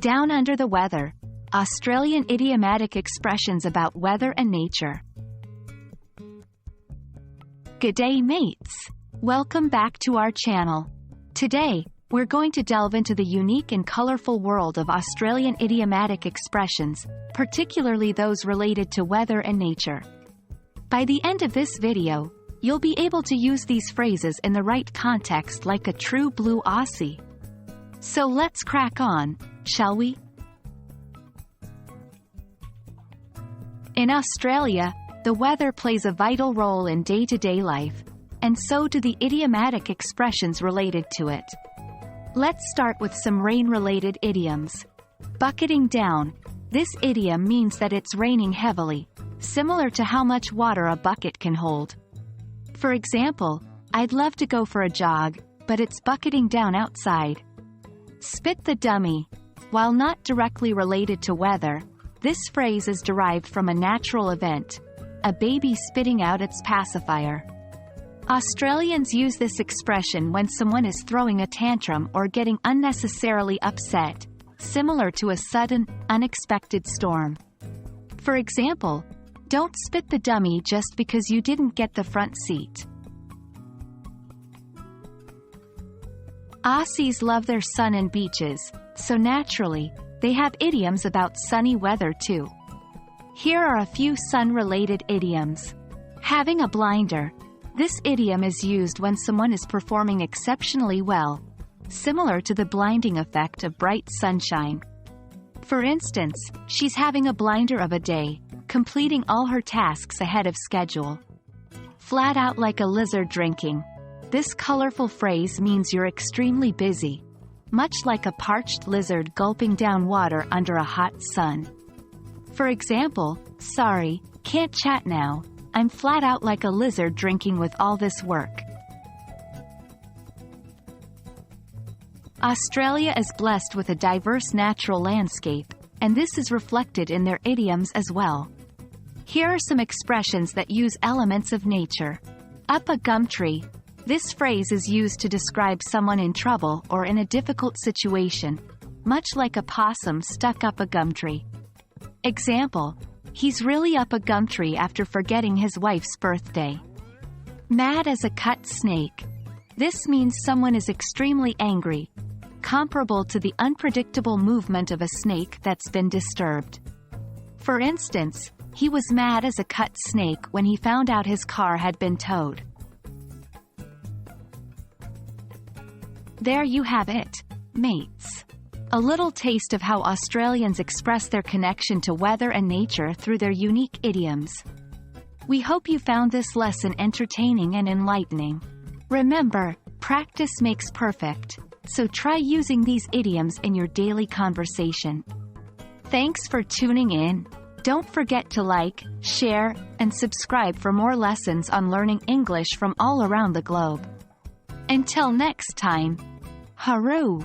Down under the weather. Australian idiomatic expressions about weather and nature. G'day mates! Welcome back to our channel. Today, we're going to delve into the unique and colorful world of Australian idiomatic expressions, particularly those related to weather and nature. By the end of this video, you'll be able to use these phrases in the right context like a true blue Aussie. So let's crack on, shall we? In Australia, the weather plays a vital role in day-to-day life, and so do the idiomatic expressions related to it. Let's start with some rain-related idioms. Bucketing down. This idiom means that it's raining heavily, similar to how much water a bucket can hold. For example, I'd love to go for a jog, but it's bucketing down outside. Spit the dummy. While not directly related to weather, this phrase is derived from a natural event, a baby spitting out its pacifier. Australians use this expression when someone is throwing a tantrum or getting unnecessarily upset, similar to a sudden, unexpected storm. For example, don't spit the dummy just because you didn't get the front seat. Aussies love their sun and beaches, so naturally, they have idioms about sunny weather too. Here are a few sun-related idioms. Having a blinder. This idiom is used when someone is performing exceptionally well, similar to the blinding effect of bright sunshine. For instance, she's having a blinder of a day, completing all her tasks ahead of schedule. Flat out like a lizard drinking. This colorful phrase means you're extremely busy, much like a parched lizard gulping down water under a hot sun. For example, sorry, can't chat now, I'm flat out like a lizard drinking with all this work. Australia is blessed with a diverse natural landscape, and this is reflected in their idioms as well. Here are some expressions that use elements of nature. Up a gum tree. This phrase is used to describe someone in trouble or in a difficult situation, much like a possum stuck up a gum tree. Example, he's really up a gum tree after forgetting his wife's birthday. Mad as a cut snake. This means someone is extremely angry, comparable to the unpredictable movement of a snake that's been disturbed. For instance, he was mad as a cut snake when he found out his car had been towed. There you have it, mates. A little taste of how Australians express their connection to weather and nature through their unique idioms. We hope you found this lesson entertaining and enlightening. Remember, practice makes perfect, so try using these idioms in your daily conversation. Thanks for tuning in. Don't forget to like, share, and subscribe for more lessons on learning English from all around the globe. Until next time, Haru!